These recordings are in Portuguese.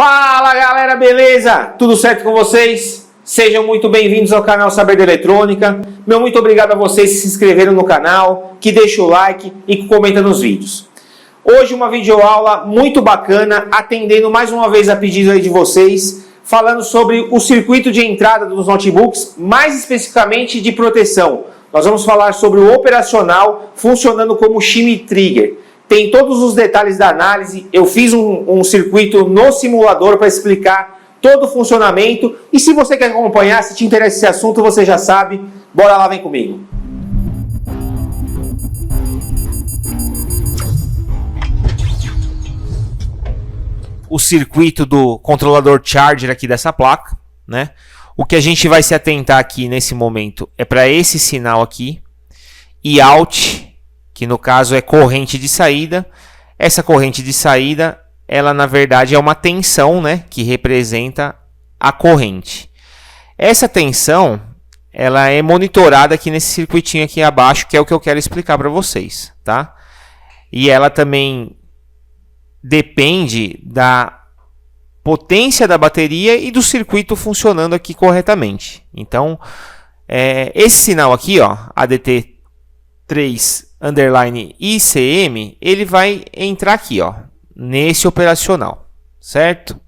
Fala galera, beleza? Tudo certo com vocês? Sejam muito bem-vindos ao canal Saber de Eletrônica. Meu muito obrigado a vocês que se inscreveram no canal, que deixam o like e que comentam nos vídeos. Hoje uma videoaula muito bacana, atendendo mais uma vez a pedido aí de vocês, falando sobre o circuito de entrada dos notebooks, mais especificamente de proteção. Nós vamos falar sobre o operacional funcionando como shimmy trigger. Tem todos os detalhes da análise, eu fiz um circuito no simulador para explicar todo o funcionamento. E se você quer acompanhar, se te interessa esse assunto, você já sabe, bora lá, vem comigo. O circuito do controlador charger aqui dessa placa, né? O que a gente vai se atentar aqui nesse momento é para esse sinal aqui, e out, que no caso é corrente de saída. Essa corrente de saída, ela na verdade é uma tensão, né, que representa a corrente. Essa tensão, ela é monitorada aqui nesse circuitinho aqui abaixo, que é o que eu quero explicar para vocês, tá? E ela também depende da potência da bateria e do circuito funcionando aqui corretamente. Então, esse sinal aqui, ó, ADT3_ICM, ele vai entrar aqui, ó, nesse operacional, certo?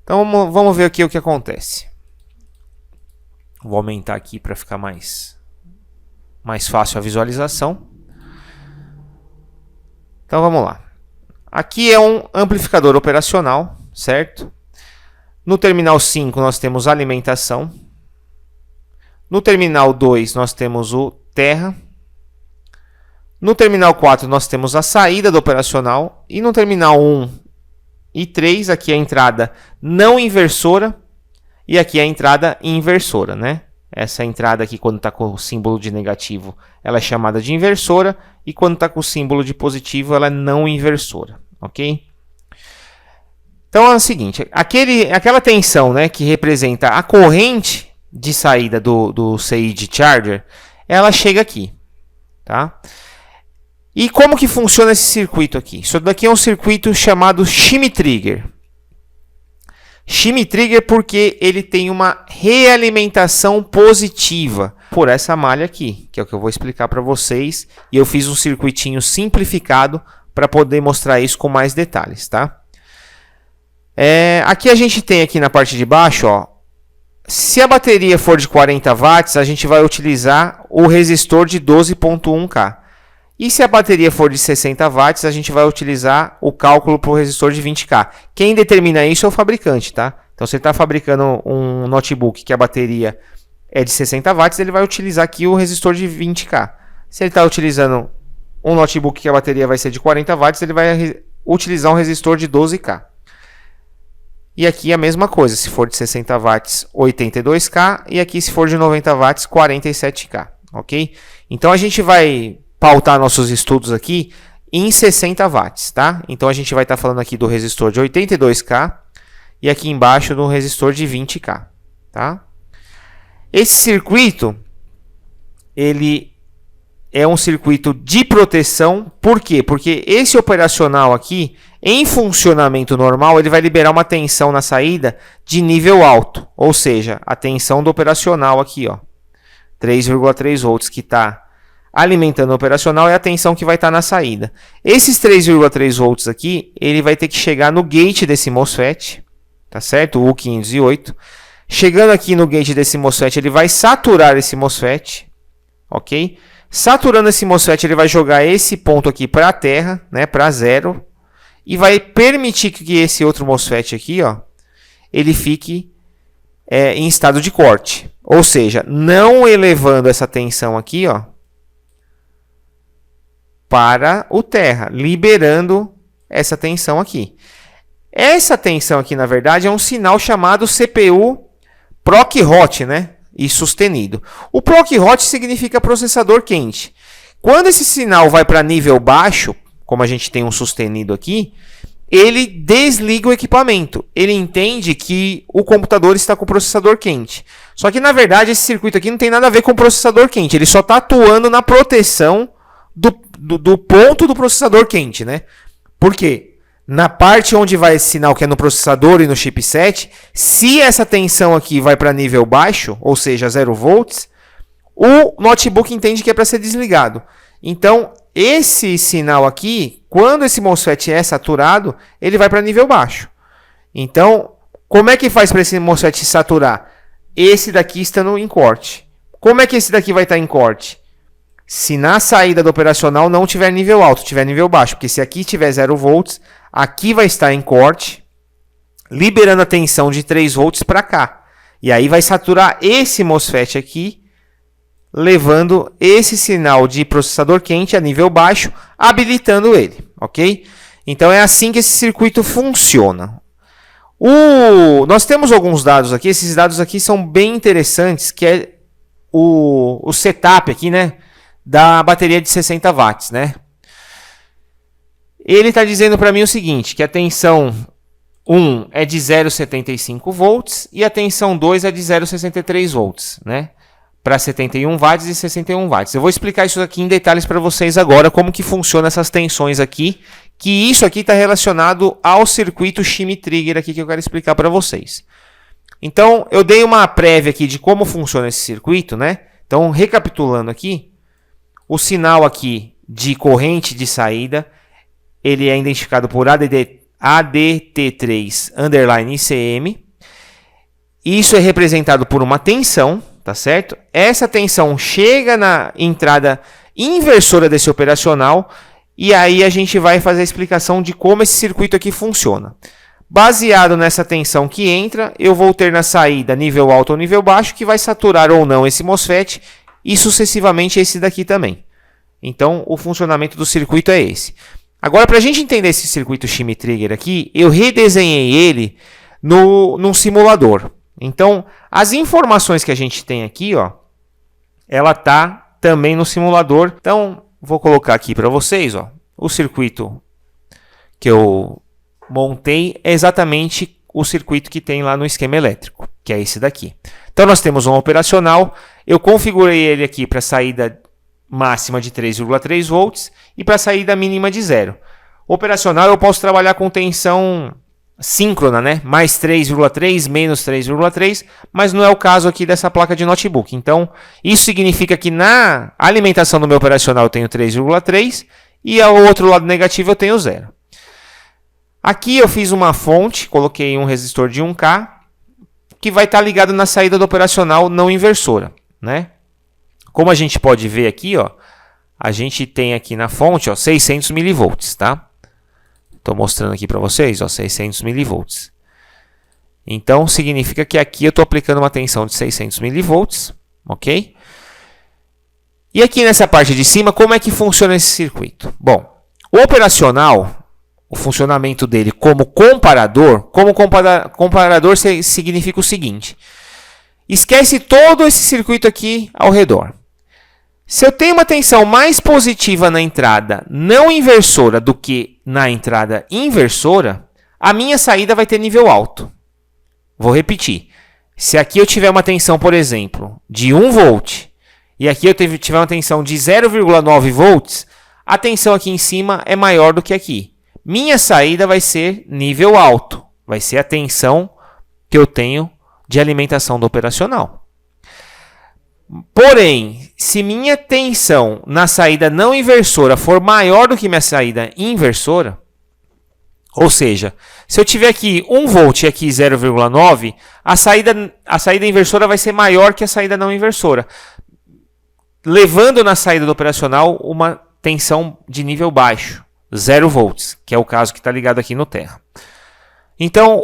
Então vamos ver aqui o que acontece. Vou aumentar aqui para ficar mais fácil a visualização. Então vamos lá. Aqui é um amplificador operacional, certo? No terminal 5 nós temos alimentação. No terminal 2 nós temos o terra. No terminal 4 nós temos a saída do operacional. E no terminal 1 e 3, aqui é a entrada não inversora. E aqui é a entrada inversora, né? Essa entrada aqui, quando está com o símbolo de negativo, ela é chamada de inversora. E quando está com o símbolo de positivo, ela é não inversora, ok? Então é o seguinte, aquela tensão, né, que representa a corrente de saída do CI de charger, ela chega aqui, tá? E como que funciona esse circuito aqui? Isso daqui é um circuito chamado shimmy trigger. Shimmy trigger porque ele tem uma realimentação positiva por essa malha aqui, que é o que eu vou explicar para vocês. E eu fiz um circuitinho simplificado para poder mostrar isso com mais detalhes, tá? Aqui a gente tem aqui na parte de baixo, ó, se a bateria for de 40 watts, a gente vai utilizar o resistor de 12.1K. E se a bateria for de 60 watts, a gente vai utilizar o cálculo para o resistor de 20K. Quem determina isso é o fabricante, tá? Então, se ele está fabricando um notebook que a bateria é de 60 watts, ele vai utilizar aqui o resistor de 20K. Se ele está utilizando um notebook que a bateria vai ser de 40 watts, ele vai utilizar um resistor de 12K. E aqui a mesma coisa, se for de 60 watts, 82K, e aqui se for de 90 watts, 47K, ok? Então, a gente vai pautar nossos estudos aqui em 60 watts, tá? Então a gente vai estar falando aqui do resistor de 82K e aqui embaixo do resistor de 20K, tá? Esse circuito, ele é um circuito de proteção. Por quê? Porque esse operacional aqui, em funcionamento normal, ele vai liberar uma tensão na saída de nível alto, ou seja, a tensão do operacional aqui, ó, 3,3 volts, que está alimentando o operacional, é a tensão que vai estar na saída. Esses 3,3 volts aqui, ele vai ter que chegar no gate desse MOSFET, tá certo? O U508. Chegando aqui no gate desse MOSFET, ele vai saturar esse MOSFET, ok? Saturando esse MOSFET, ele vai jogar esse ponto aqui para a terra, né, para zero, e vai permitir que esse outro MOSFET aqui, ó, ele fique em estado de corte. Ou seja, não elevando essa tensão aqui, ó, para o terra, liberando essa tensão aqui. Essa tensão aqui, na verdade, é um sinal chamado CPU proc hot, né? E sustenido. O proc hot significa processador quente. Quando esse sinal vai para nível baixo, como a gente tem um sustenido aqui, ele desliga o equipamento. Ele entende que o computador está com o processador quente. Só que, na verdade, esse circuito aqui não tem nada a ver com o processador quente. Ele só está atuando na proteção do ponto do processador quente, né? Por quê? na parte onde vai esse sinal, que é no processador e no chipset, se essa tensão aqui vai para nível baixo, ou seja, 0 volts, o notebook entende que é para ser desligado. Então, esse sinal aqui, quando esse MOSFET é saturado, ele vai para nível baixo. Então, como é que faz para esse MOSFET saturar? Esse daqui estando em corte. Como é que esse daqui vai estar em corte? Se na saída do operacional não tiver nível alto, tiver nível baixo. Porque se aqui tiver 0 volts, aqui vai estar em corte, liberando a tensão de 3 volts para cá. E aí vai saturar esse MOSFET aqui, levando esse sinal de processador quente a nível baixo, habilitando ele, ok? Então é assim que esse circuito funciona. Nós temos alguns dados aqui, esses dados aqui são bem interessantes, que é o setup aqui, né, da bateria de 60 watts, né? Ele está dizendo para mim o seguinte, que a tensão 1 é de 0,75 volts e a tensão 2 é de 0,63 volts, né? Para 71 watts e 61 watts. Eu vou explicar isso aqui em detalhes para vocês agora, como que funciona essas tensões aqui, que isso aqui está relacionado ao circuito shimmy trigger aqui que eu quero explicar para vocês. Então, eu dei uma prévia aqui de como funciona esse circuito, né? Então, recapitulando aqui, o sinal aqui de corrente de saída, ele é identificado por ADT3_ICM. Isso é representado por uma tensão, tá certo? Essa tensão chega na entrada inversora desse operacional e aí a gente vai fazer a explicação de como esse circuito aqui funciona. Baseado nessa tensão que entra, eu vou ter na saída nível alto ou nível baixo, que vai saturar ou não esse MOSFET e sucessivamente esse daqui também. Então, o funcionamento do circuito é esse. Agora, para a gente entender esse circuito shimmy trigger aqui, eu redesenhei ele num simulador. Então, as informações que a gente tem aqui, ó, ela está também no simulador. Então, vou colocar aqui para vocês, ó, o circuito que eu montei é exatamente o circuito que tem lá no esquema elétrico, que é esse daqui. Então, nós temos um operacional, eu configurei ele aqui para saída máxima de 3,3 volts e para saída mínima de 0. Operacional eu posso trabalhar com tensão síncrona, né? Mais 3,3, menos 3,3, mas não é o caso aqui dessa placa de notebook. Então, isso significa que na alimentação do meu operacional eu tenho 3,3 e ao outro lado negativo eu tenho 0. Aqui eu fiz uma fonte, coloquei um resistor de 1K, que vai estar ligado na saída do operacional não inversora, né? Como a gente pode ver aqui, ó, a gente tem aqui na fonte, ó, 600 mV, tá? Estou mostrando aqui para vocês, ó, 600 mV. Então, significa que aqui eu estou aplicando uma tensão de 600 mV, ok? E aqui nessa parte de cima, como é que funciona esse circuito? Bom, o operacional, o funcionamento dele como comparador significa o seguinte: esquece todo esse circuito aqui ao redor. Se eu tenho uma tensão mais positiva na entrada não inversora do que na entrada inversora, a minha saída vai ter nível alto. Vou repetir. Se aqui eu tiver uma tensão, por exemplo, de 1 volt e aqui eu tiver uma tensão de 0,9 volts, a tensão aqui em cima é maior do que aqui. Minha saída vai ser nível alto. Vai ser a tensão que eu tenho de alimentação do operacional. Porém, se minha tensão na saída não inversora for maior do que minha saída inversora, ou seja, se eu tiver aqui 1 volt e aqui 0,9, a saída inversora vai ser maior que a saída não inversora, levando na saída do operacional uma tensão de nível baixo, 0 volts, que é o caso que está ligado aqui no Terra. Então,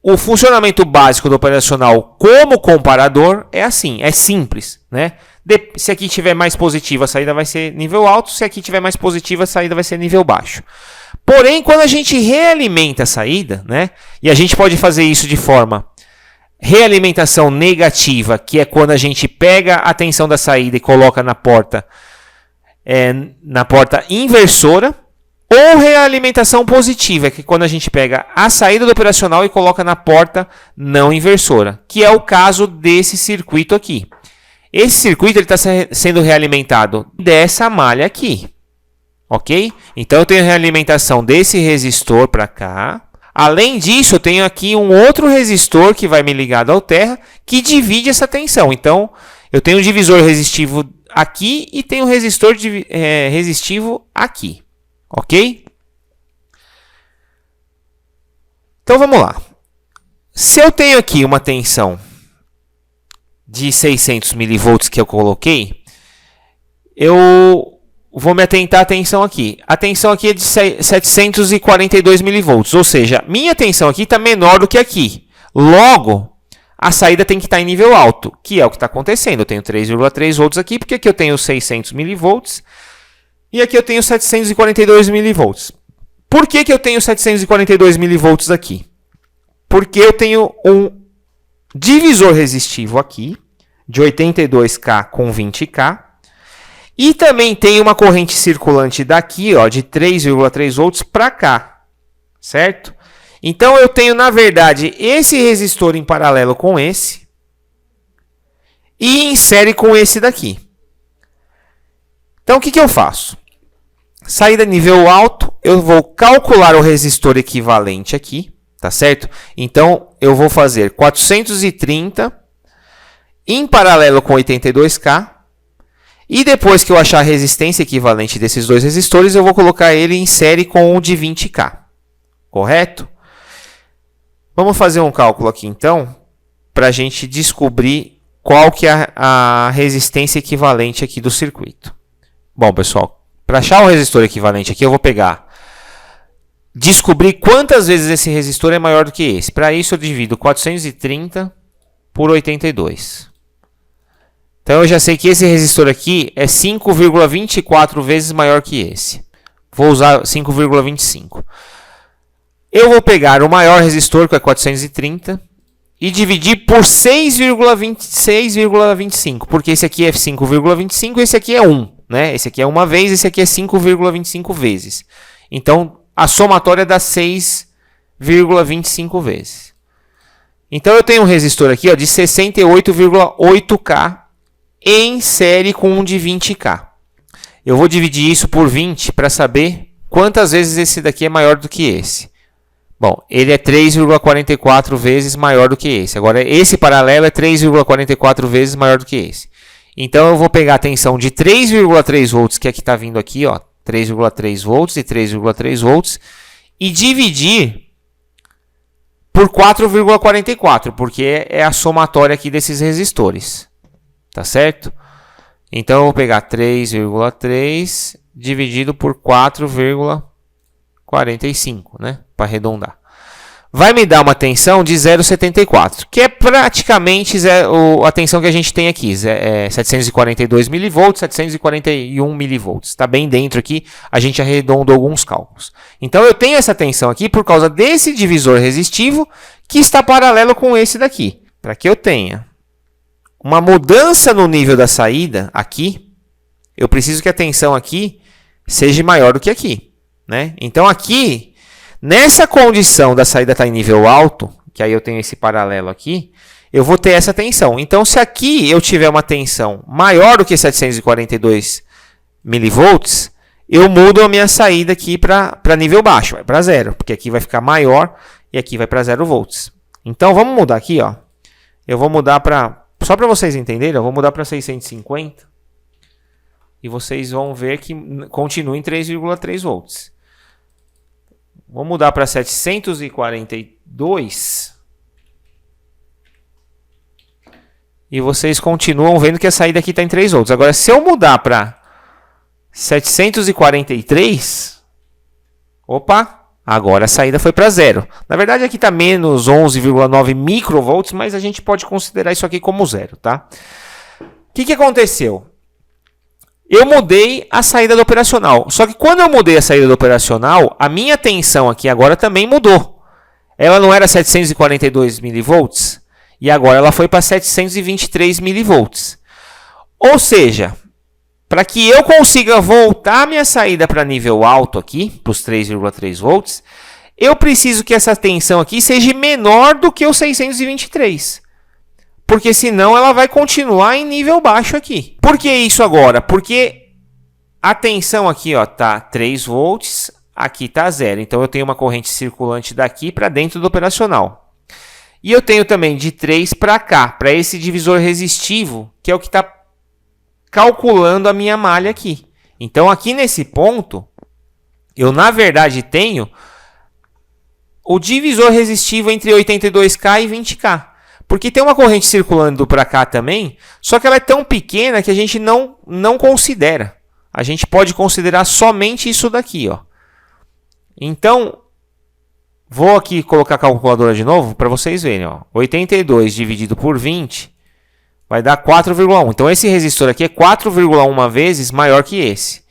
o funcionamento básico do operacional como comparador é assim, é simples, né? Se aqui tiver mais positiva, a saída vai ser nível alto, se aqui tiver mais positiva, a saída vai ser nível baixo. Porém, quando a gente realimenta a saída, né? E a gente pode fazer isso de forma realimentação negativa, que é quando a gente pega a tensão da saída e coloca na porta inversora, ou realimentação positiva, que é quando a gente pega a saída do operacional e coloca na porta não inversora, que é o caso desse circuito aqui. Esse circuito está sendo realimentado dessa malha aqui, Ok? Então eu tenho a realimentação desse resistor para cá. Além disso, eu tenho aqui um outro resistor que vai me ligado ao terra, que divide essa tensão. Então, eu tenho um divisor resistivo aqui e tenho um resistor resistivo aqui. Ok? Então, vamos lá. Se eu tenho aqui uma tensão de 600 mV que eu coloquei, eu vou me atentar à tensão aqui. A tensão aqui é de 742 mV, ou seja, minha tensão aqui está menor do que aqui. Logo, a saída tem que estar em nível alto, que é o que está acontecendo. Eu tenho 3,3 volts aqui, porque aqui eu tenho 600 mV e aqui eu tenho 742 mV. Por que eu tenho 742 mV aqui? Porque eu tenho um divisor resistivo aqui, de 82K com 20K, e também tem uma corrente circulante daqui, ó, de 3,3 volts para cá, certo? Então, eu tenho, na verdade, esse resistor em paralelo com esse e em série com esse daqui. Então, o que eu faço? Saída nível alto, eu vou calcular o resistor equivalente aqui, tá certo? Então, eu vou fazer 430 em paralelo com 82K. E depois que eu achar a resistência equivalente desses dois resistores, eu vou colocar ele em série com o de 20K. Correto? Vamos fazer um cálculo aqui, então, para a gente descobrir qual que é a resistência equivalente aqui do circuito. Bom, pessoal, para achar o resistor equivalente aqui, eu vou descobrir quantas vezes esse resistor é maior do que esse. Para isso, eu divido 430 por 82. Então, eu já sei que esse resistor aqui é 5,24 vezes maior que esse. Vou usar 5,25. Eu vou pegar o maior resistor, que é 430, e dividir por 6,25. Porque esse aqui é 5,25 e esse aqui é 1. Né? Esse aqui é uma vez, esse aqui é 5,25 vezes. Então, a somatória dá 6,25 vezes. Então, eu tenho um resistor aqui, ó, de 68,8K. Em série com um de 20K. Eu vou dividir isso por 20 para saber quantas vezes esse daqui é maior do que esse. Bom, ele é 3,44 vezes maior do que esse. Agora, esse paralelo é 3,44 vezes maior do que esse. Então, eu vou pegar a tensão de 3,3 volts, que é que está vindo aqui, ó, 3,3 volts e 3,3 volts, e dividir por 4,44, porque é a somatória aqui desses resistores. Tá certo? Então, eu vou pegar 3,3 dividido por 4,45, né? Para arredondar. Vai me dar uma tensão de 0,74, que é praticamente a tensão que a gente tem aqui. 742 mV, 741 mV. Está bem dentro aqui, a gente arredondou alguns cálculos. Então, eu tenho essa tensão aqui por causa desse divisor resistivo que está paralelo com esse daqui. Para que eu tenha uma mudança no nível da saída aqui, eu preciso que a tensão aqui seja maior do que aqui, né? Então, aqui, nessa condição da saída estar em nível alto, que aí eu tenho esse paralelo aqui, eu vou ter essa tensão. Então, se aqui eu tiver uma tensão maior do que 742 mV, eu mudo a minha saída aqui para nível baixo, vai para 0, porque aqui vai ficar maior e aqui vai para 0 volts. Então, vamos mudar aqui, ó. Eu vou mudar para... Só para vocês entenderem, eu vou mudar para 650 e vocês vão ver que continua em 3,3 volts. Vou mudar para 742 e vocês continuam vendo que a saída aqui está em 3 volts. Agora, se eu mudar para 743, opa! Agora a saída foi para 0. Na verdade, aqui está menos 11,9 microvolts, mas a gente pode considerar isso aqui como 0, tá? O que aconteceu? Eu mudei a saída do operacional. Só que quando eu mudei a saída do operacional, a minha tensão aqui agora também mudou. Ela não era 742 mV e agora ela foi para 723 mV. Ou seja, para que eu consiga voltar minha saída para nível alto aqui, para os 3,3 volts, eu preciso que essa tensão aqui seja menor do que o 623. Porque senão ela vai continuar em nível baixo aqui. Por que isso agora? Porque A tensão aqui, ó, tá 3 volts, aqui tá 0. Então eu tenho uma corrente circulante daqui para dentro do operacional. E eu tenho também de 3 para cá, para esse divisor resistivo, que é o que está calculando a minha malha aqui. Então aqui nesse ponto, eu na verdade tenho o divisor resistivo entre 82K e 20K. Porque tem uma corrente circulando para cá também, só que ela é tão pequena que a gente não considera. A gente pode considerar somente isso daqui, ó. Então, vou aqui colocar a calculadora de novo para vocês verem, ó. 82 dividido por 20 vai dar 4,1. Então, esse resistor aqui é 4,1 vezes maior que esse.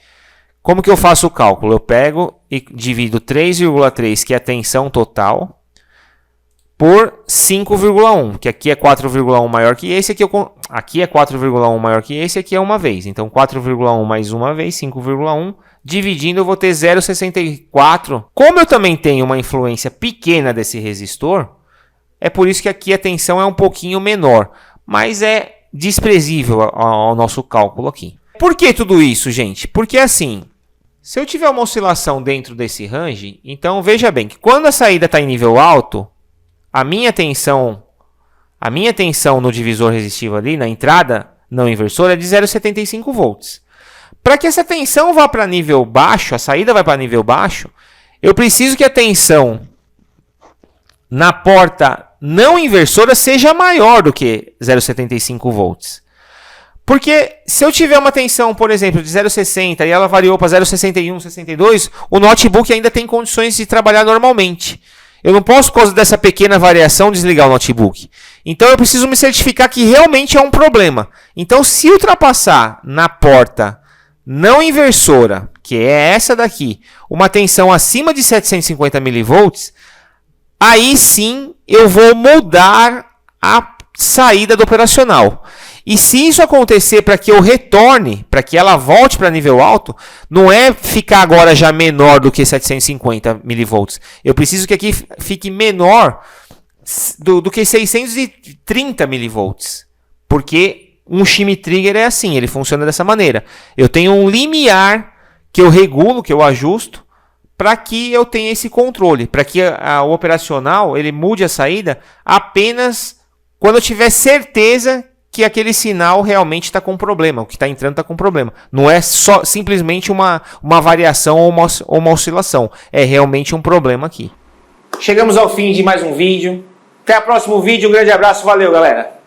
Como que eu faço o cálculo? Eu pego e divido 3,3, que é a tensão total, por 5,1, que aqui é 4,1 maior que esse, aqui é 4,1 maior que esse, aqui é uma vez. Então, 4,1 mais uma vez, 5,1. Dividindo, eu vou ter 0,64. Como eu também tenho uma influência pequena desse resistor, é por isso que aqui a tensão é um pouquinho menor. Mas é desprezível ao nosso cálculo aqui. Por que tudo isso, gente? Porque assim, se eu tiver uma oscilação dentro desse range, então veja bem que quando a saída está em nível alto, a minha tensão no divisor resistivo ali, na entrada não inversora, é de 0,75 volts. Para que essa tensão vá para nível baixo, a saída vai para nível baixo, eu preciso que a tensão na porta não inversora seja maior do que 0,75 volts. Porque se eu tiver uma tensão, por exemplo, de 0,60 e ela variou para 0,61, 62, o notebook ainda tem condições de trabalhar normalmente. Eu não posso, por causa dessa pequena variação, desligar o notebook. Então, eu preciso me certificar que realmente é um problema. Então, se ultrapassar na porta não inversora, que é essa daqui, uma tensão acima de 750 mV, aí sim eu vou mudar a saída do operacional. E se isso acontecer para que eu retorne, para que ela volte para nível alto, não é ficar agora já menor do que 750 mV. Eu preciso que aqui fique menor do que 630 mV. Porque um shimmy trigger é assim, ele funciona dessa maneira. Eu tenho um limiar que eu regulo, que eu ajusto, para que eu tenha esse controle. Para que o operacional ele mude a saída apenas quando eu tiver certeza que aquele sinal realmente está com problema, o que está entrando está com problema. Não é só simplesmente uma variação ou uma oscilação. É realmente um problema aqui. Chegamos ao fim de mais um vídeo. Até o próximo vídeo. Um grande abraço. Valeu, galera.